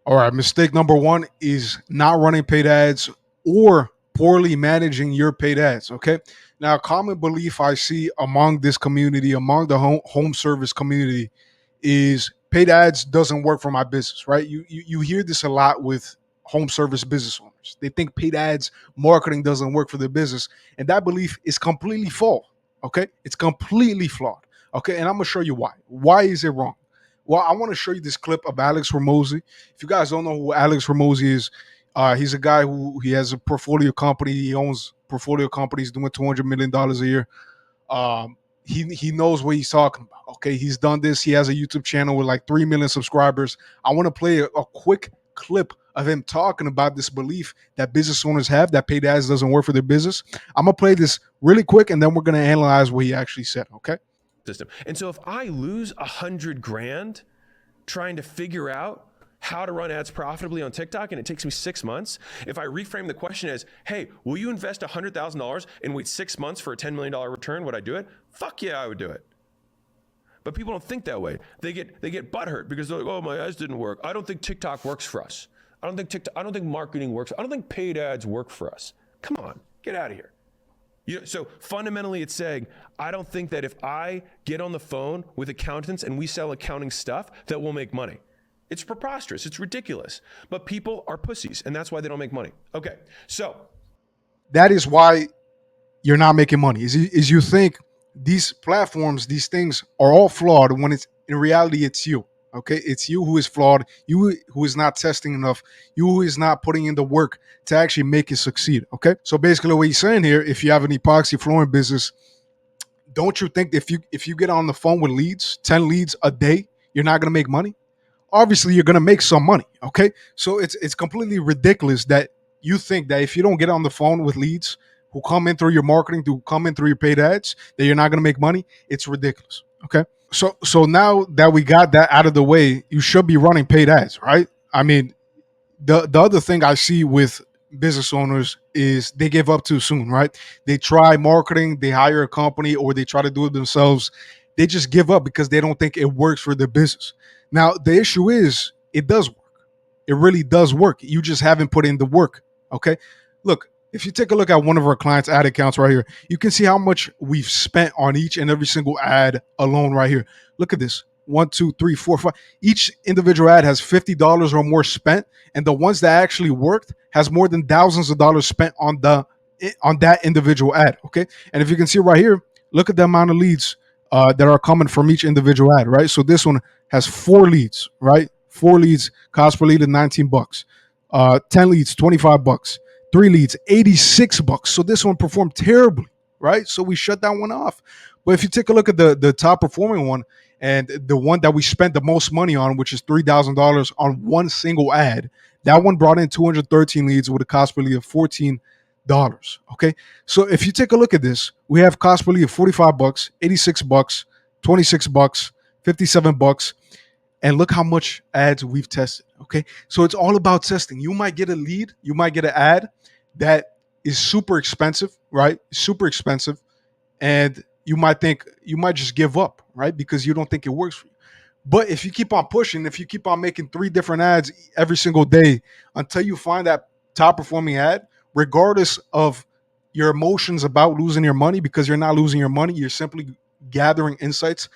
All right, mistake number one is not running paid ads or poorly managing your paid ads. Okay. Now, a common belief I see among this community, among the home service community, is paid ads doesn't work for my business, right? You hear this a lot with home service business owners. They think paid ads marketing doesn't work for their business, and that belief is completely false. Okay, it's completely flawed. Okay, and I'm gonna show you why. Why is it wrong? Well, I want to show you this clip of Alex Ramosi. If you guys don't know who Alex Ramosi is, he's a guy who he has a portfolio company. He owns portfolio companies doing $200 million a year. He knows what he's talking about. Okay, he's done this. He has a YouTube channel with like 3 million subscribers. I want to play a quick clip of him talking about this belief that business owners have that paid ads doesn't work for their business. I'm gonna play this really quick, and then we're gonna analyze what he actually said. Okay. System. And so if I lose 100 grand trying to figure out how to run ads profitably on TikTok and it takes me 6 months, if I reframe the question as, hey, will you invest $100,000 and wait 6 months for a $10 million return? Would I do it? Fuck yeah, I would do it. But people don't think that way. They get butthurt because they're like, oh, my ads didn't work. I don't think TikTok works for us. I don't think marketing works. I don't think paid ads work for us. Come on, get out of here. So fundamentally, it's saying, I don't think that if I get on the phone with accountants and we sell accounting stuff, that we'll make money. It's preposterous. It's ridiculous. But people are pussies, and that's why they don't make money. Okay, so that is why you're not making money. Is you think these platforms, these things are all flawed when it's in reality it's you. Okay, it's you who is flawed, you who is not testing enough, you who is not putting in the work to actually make it succeed. Okay, so basically what he's saying here, if you have an epoxy flooring business, don't you think if you get on the phone with leads, 10 leads a day, you're not going to make money? Obviously you're going to make some money. Okay, so it's completely ridiculous that you think that if you don't get on the phone with leads who come in through your marketing, to come in through your paid ads, that you're not going to make money. It's ridiculous. Okay, so now that we got that out of the way, you should be running paid ads, right? I mean, the other thing I see with business owners is they give up too soon, right? They try marketing, they hire a company, or they try to do it themselves. They just give up because they don't think it works for their business. Now the issue is it does work. It really does work. You just haven't put in the work. Okay. Look, if you take a look at one of our clients' ad accounts right here, you can see how much we've spent on each and every single ad alone right here. Look at this. 1, 2, 3, 4, 5. Each individual ad has $50 or more spent, and the ones that actually worked has more than thousands of dollars spent on that individual ad. Okay, and if you can see right here, look at the amount of leads that are coming from each individual ad. Right, so this one has 4 leads. Right, 4 leads, cost per lead of $19. 10 leads, $25. 3 leads, $86. So this one performed terribly, right? So we shut that one off. But if you take a look at the top performing one and the one that we spent the most money on, which is $3,000 on one single ad, that one brought in 213 leads with a cost per lead of $14. Okay, so if you take a look at this, we have cost per lead of $45, $86, $26, $57. And look how much ads we've tested. Okay, so it's all about testing. You might get a lead, you might get an ad that is super expensive, right? Super expensive, and you might just give up, right? Because you don't think it works for you. But if you keep on pushing, if you keep on making 3 different ads every single day until you find that top performing ad, regardless of your emotions about losing your money, because you're not losing your money, you're simply gathering insights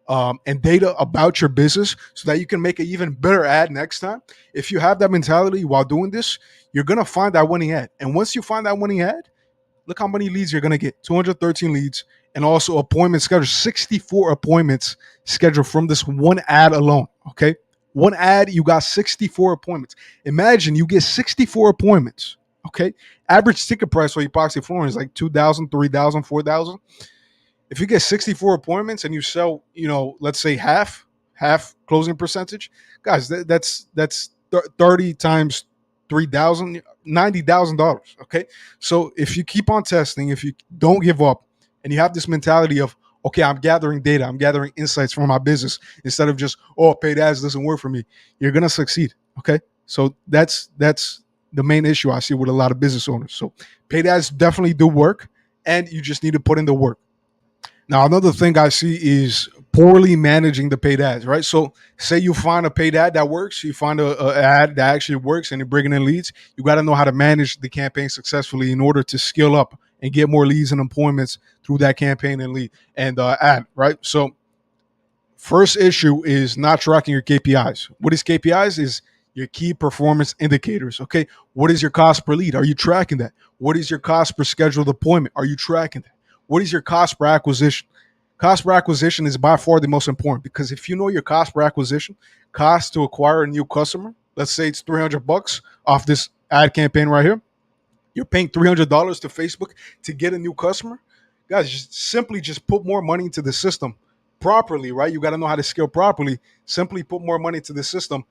and data about your business so that you can make an even better ad next time. If you have that mentality while doing this, you're going to find that winning ad. And once you find that winning ad, look how many leads you're going to get. 213 leads, and also appointment schedule, 64 appointments scheduled from this one ad alone. Okay, one ad, you got 64 appointments. Imagine you get 64 appointments. Okay, average ticket price for epoxy flooring is like 2,000, 3,000, 4,000. If you get 64 appointments and you sell, let's say half closing percentage, guys, that's 30 times 3,000, $90,000. Okay, so if you keep on testing, if you don't give up, and you have this mentality of, okay, I'm gathering data, I'm gathering insights from my business instead of just, oh, paid ads doesn't work for me, you're gonna succeed. Okay, so that's the main issue I see with a lot of business owners. So paid ads definitely do work, and you just need to put in the work. Now, another thing I see is poorly managing the paid ads, right? So, say you find a paid ad that works, you find a ad that actually works, and you're bringing in leads. You got to know how to manage the campaign successfully in order to scale up and get more leads and appointments through that campaign and lead and ad, right? So, first issue is not tracking your KPIs. What is KPIs? Is your key performance indicators. Okay. What is your cost per lead? Are you tracking that? What is your cost per scheduled appointment? Are you tracking that? What is your cost per acquisition? Cost per acquisition is by far the most important because if you know your cost per acquisition, cost to acquire a new customer, let's say it's $300 off this ad campaign right here. You're paying $300 to Facebook to get a new customer. Guys, just put more money into the system properly, right? You got to know how to scale properly. Simply put more money into the system.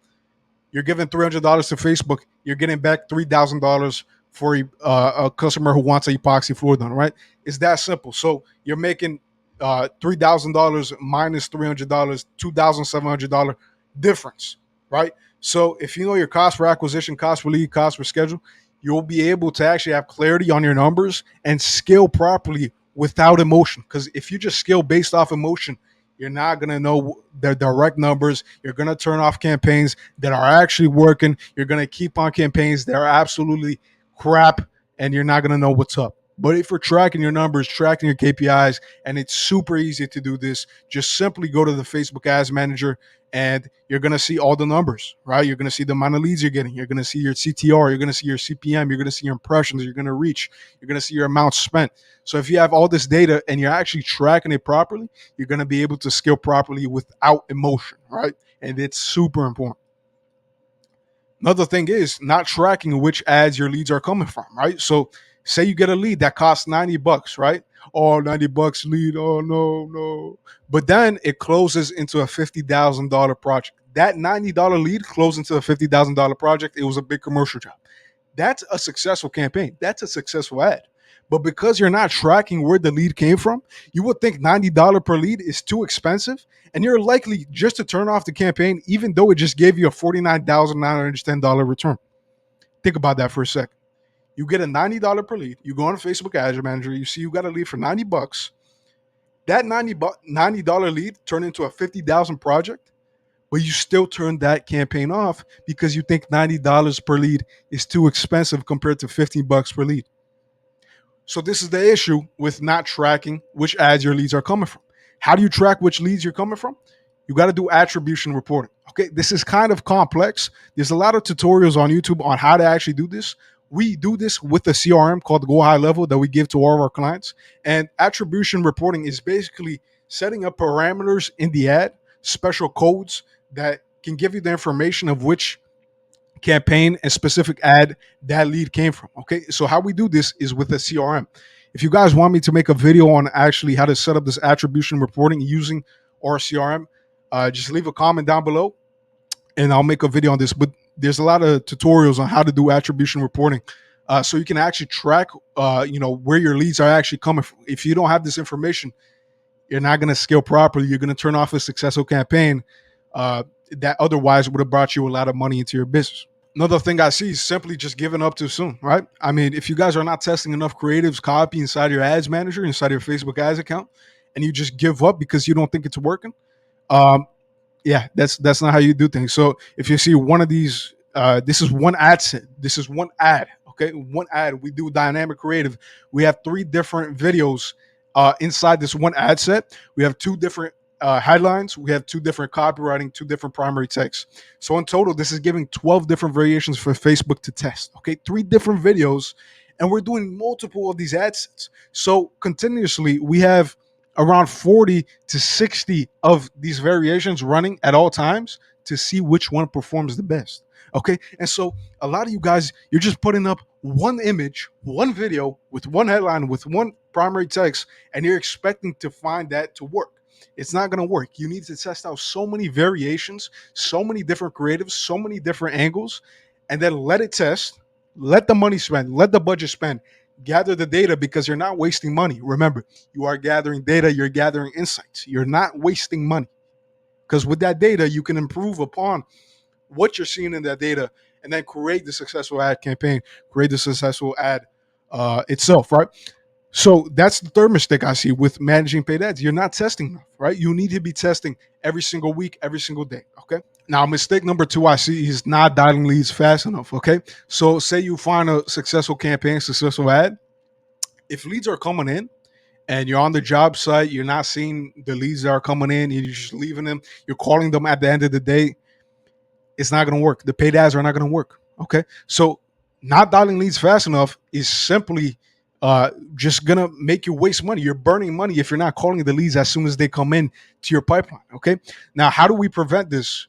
You're giving $300 to Facebook. You're getting back $3,000 for a customer who wants a epoxy floor done, right? It's that simple. So you're making $3,000 minus $300, $2,700 difference, right? So if you know your cost per acquisition, cost per lead, cost per schedule, you'll be able to actually have clarity on your numbers and scale properly without emotion. Because if you just scale based off emotion, you're not going to know the direct numbers. You're going to turn off campaigns that are actually working. You're going to keep on campaigns that are absolutely crap, and you're not going to know what's up. But if you're tracking your numbers, tracking your KPIs, and it's super easy to do this, just simply go to the Facebook Ads Manager and you're going to see all the numbers, right? You're going to see the amount of leads you're getting. You're going to see your CTR. You're going to see your CPM. You're going to see your impressions. You're going to reach. You're going to see your amount spent. So if you have all this data and you're actually tracking it properly, you're going to be able to scale properly without emotion, right? And it's super important. Another thing is not tracking which ads your leads are coming from, right? So say you get a lead that costs $90, right? Oh, $90 lead. Oh, no. But then it closes into a $50,000 project. That $90 lead closed into a $50,000 project. It was a big commercial job. That's a successful campaign. That's a successful ad. But because you're not tracking where the lead came from, you would think $90 per lead is too expensive. And you're likely just to turn off the campaign, even though it just gave you a $49,910 return. Think about that for a second. You get a $90 per lead. You go on Facebook Ads Manager. You see you got a lead for $90. That $90 lead turned into a $50,000 project, but you still turn that campaign off because you think $90 per lead is too expensive compared to $15 per lead. So this is the issue with not tracking which ads your leads are coming from. How do you track which leads you're coming from? You got to do attribution reporting. Okay, this is kind of complex. There's a lot of tutorials on YouTube on how to actually do this. We do this with a CRM called Go High Level that we give to all of our clients. And attribution reporting is basically setting up parameters in the ad, special codes that can give you the information of which campaign and specific ad that lead came from. Okay, so how we do this is with a CRM. If you guys want me to make a video on actually how to set up this attribution reporting using our CRM, just leave a comment down below and I'll make a video on this. But there's a lot of tutorials on how to do attribution reporting. So you can actually track, where your leads are actually coming from. If you don't have this information, you're not going to scale properly. You're going to turn off a successful campaign that otherwise would have brought you a lot of money into your business. Another thing I see is simply just giving up too soon, right? I mean, if you guys are not testing enough creatives copy inside your ads manager, inside your Facebook ads account, and you just give up because you don't think it's working, um, yeah, that's not how you do things. So if you see one of these, this is one ad set. This is one ad. Okay, one ad. We do dynamic creative. We have 3 different videos inside this one ad set. We have 2 different headlines. We have 2 different copywriting, 2 different primary texts. So in total, this is giving 12 different variations for Facebook to test. Okay, 3 different videos, and we're doing multiple of these ad sets. So continuously, we have around 40 to 60 of these variations running at all times to see which one performs the best. Okay, and so a lot of you guys, you're just putting up one image, one video with one headline, with one primary text, and you're expecting to find that to work. It's not going to work. You need to test out so many variations, so many different creatives, so many different angles, and then let it test, let the money spend, let the budget spend, gather the data because you're not wasting money. Remember, you are gathering data, you're gathering insights. You're not wasting money because with that data, you can improve upon what you're seeing in that data and then create the successful ad campaign, create the successful ad itself, right? So that's the third mistake I see with managing paid ads. You're not testing enough, right? You need to be testing every single week, every single day. Okay. Now, mistake number two I see is not dialing leads fast enough. Okay. So say you find a successful campaign, successful ad. If leads are coming in and you're on the job site, you're not seeing the leads that are coming in, you're just leaving them, you're calling them at the end of the day, it's not going to work. The paid ads are not going to work. Okay. So not dialing leads fast enough is simply just going to make you waste money. You're burning money if you're not calling the leads as soon as they come in to your pipeline. Okay. Now, how do we prevent this?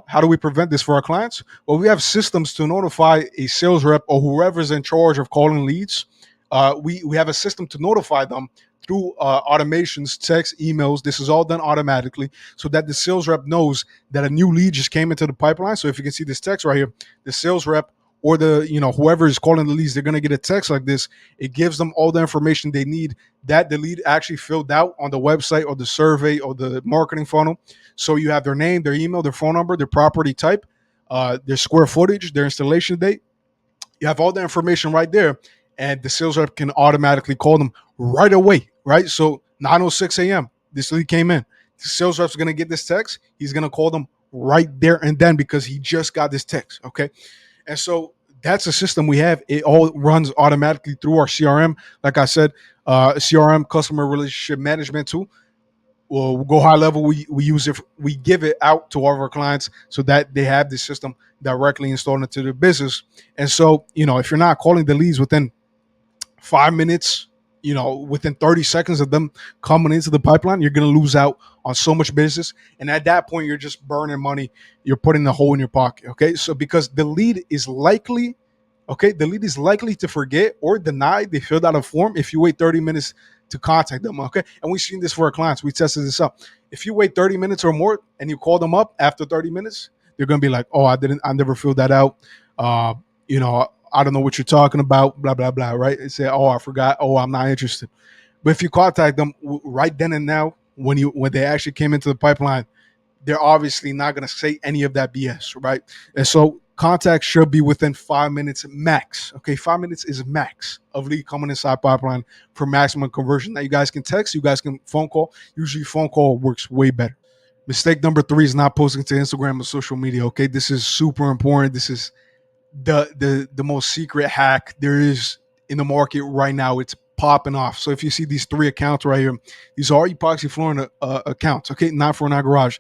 How do we prevent this for our clients? Well, we have systems to notify a sales rep or whoever's in charge of calling leads. We have a system to notify them through automations, text, emails. This is all done automatically so that the sales rep knows that a new lead just came into the pipeline. So if you can see this text right here, the sales rep or whoever is calling the leads, they're going to get a text like this. It gives them all the information they need that the lead actually filled out on the website or the survey or the marketing funnel. So you have their name, their email, their phone number, their property type, their square footage, their installation date. You have all the information right there, and the sales rep can automatically call them right away, right? So 9:06 a.m. This lead came in. The sales rep's gonna get this text. He's gonna call them right there and then because he just got this text. Okay. And so that's a system we have. It all runs automatically through our CRM. Like I said, CRM, customer relationship management tool. We'll go high level. We use it. We give it out to all of our clients so that they have the system directly installed into their business. And so, if you're not calling the leads within 5 minutes, within 30 seconds of them coming into the pipeline, you're going to lose out on so much business. And at that point, you're just burning money. You're putting a hole in your pocket. Okay. So because the lead is likely to forget or deny they filled out a form if you wait 30 minutes to contact them. Okay. And we've seen this for our clients. We tested this out. If you wait 30 minutes or more and you call them up after 30 minutes, they're going to be like, oh, I never filled that out. Uh, I don't know what you're talking about, blah, blah, blah, right? They say, oh, I forgot. Oh, I'm not interested. But if you contact them right then and now, when they actually came into the pipeline, they're obviously not going to say any of that BS, right? And so contact should be within 5 minutes max. Okay, 5 minutes is max of lead coming inside pipeline for maximum conversion. Now you guys can text, you guys can phone call. Usually phone call works way better. Mistake number three is not posting to Instagram or social media. Okay, this is super important. This is the most secret hack there is in the market right now. It's popping off. So if you see these three accounts right here, these are Epoxy Flooring accounts. Okay, not for not garage.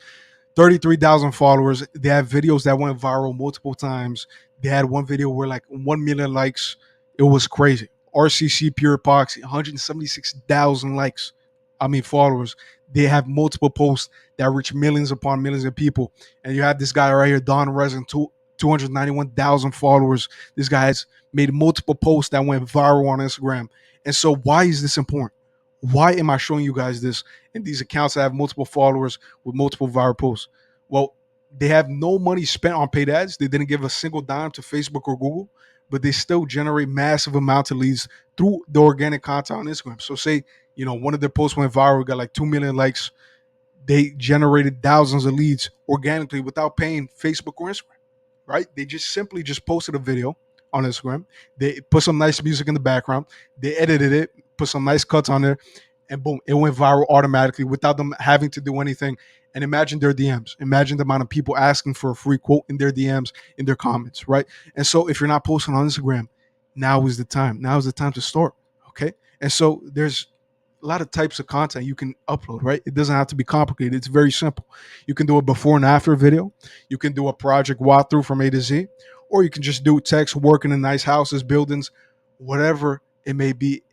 33,000 followers. They have videos that went viral multiple times. They had one video where like 1 million likes. It was crazy. RCC Pure Epoxy, 176,000 likes. I mean, followers. They have multiple posts that reach millions upon millions of people. And you have this guy right here, Don Resin, 291,000 followers. This guy has made multiple posts that went viral on Instagram. And so, why is this important? Why am I showing you guys this? And these accounts that have multiple followers with multiple viral posts. Well, they have no money spent on paid ads. They didn't give a single dime to Facebook or Google, but they still generate massive amounts of leads through the organic content on Instagram. So say, one of their posts went viral, got like 2 million likes. They generated thousands of leads organically without paying Facebook or Instagram, right? They just simply just posted a video on Instagram. They put some nice music in the background. They edited it, put some nice cuts on there, and boom, it went viral automatically without them having to do anything. And imagine their DMs. Imagine the amount of people asking for a free quote in their DMs, in their comments, right? And so if you're not posting on Instagram, now is the time. Now is the time to start. Okay. And so there's a lot of types of content you can upload, right? It doesn't have to be complicated. It's very simple. You can do a before and after video. You can do a project walkthrough from A to Z, or you can just do text working in nice houses, buildings, whatever it may be.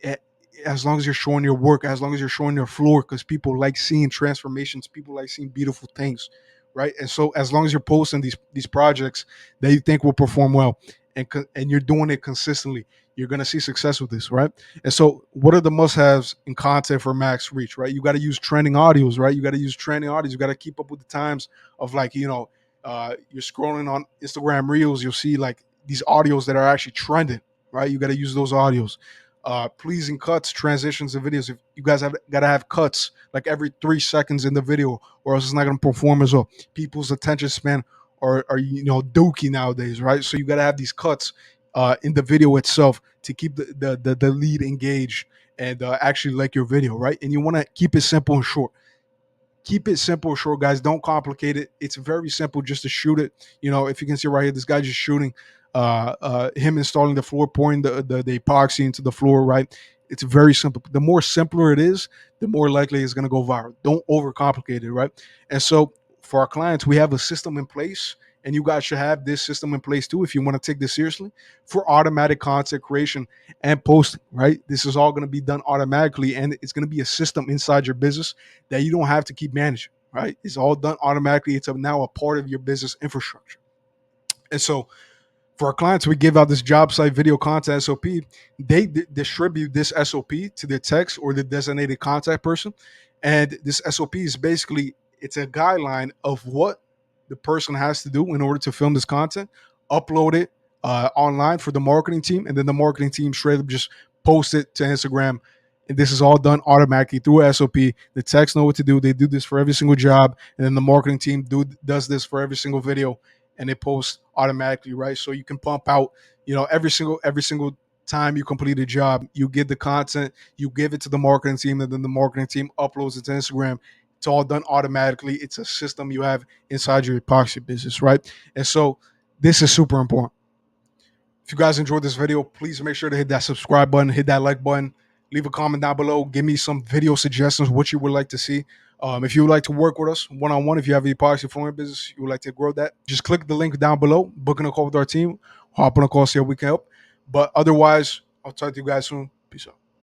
As long as you're showing your work, as long as you're showing your floor, because people like seeing transformations, people like seeing beautiful things, right? And so as long as you're posting these projects that you think will perform well, and you're doing it consistently, you're gonna see success with this, right? And so, what are the must-haves in content for max reach, right? You got to use trending audios, right? You got to use trending audios. You got to keep up with the times of like, you're scrolling on Instagram Reels, you'll see like these audios that are actually trending, right? You got to use those audios. Pleasing cuts, transitions, and videos. If you guys have got to have cuts like every 3 seconds in the video, or else it's not going to perform as well. People's attention span are dookie nowadays, right? So you got to have these cuts in the video itself to keep the lead engaged and actually like your video, right? And you want to keep it simple and short. Keep it simple, short, guys. Don't complicate it. It's very simple just to shoot it. If you can see right here, this guy just shooting, him installing the floor, pouring the epoxy into the floor, right? It's very simple. The more simpler it is, the more likely it's going to go viral. Don't overcomplicate it, right? And so for our clients, we have a system in place, and you guys should have this system in place too if you want to take this seriously, for automatic content creation and posting, right? This is all going to be done automatically, and it's going to be a system inside your business that you don't have to keep managing, right? It's all done automatically. It's now a part of your business infrastructure. And so for our clients, we give out this job site video content SOP. They distribute this SOP to the text or the designated contact person. And this SOP is basically, it's a guideline of what the person has to do in order to film this content, upload it online for the marketing team, and then the marketing team straight up just post it to Instagram. And this is all done automatically through SOP. The techs know what to do. They do this for every single job, and then the marketing team does this for every single video, and it posts automatically, right? So you can pump out, every single time you complete a job, you get the content, you give it to the marketing team, and then the marketing team uploads it to Instagram. It's all done automatically. It's a system you have inside your epoxy business, right? And so this is super important. If you guys enjoyed this video, please make sure to hit that subscribe button, hit that like button, leave a comment down below. Give me some video suggestions, what you would like to see. If you would like to work with us one-on-one, if you have an epoxy flooring business, you would like to grow that, just click the link down below, booking a call with our team, hop on a call, see how we can help. But otherwise, I'll talk to you guys soon. Peace out.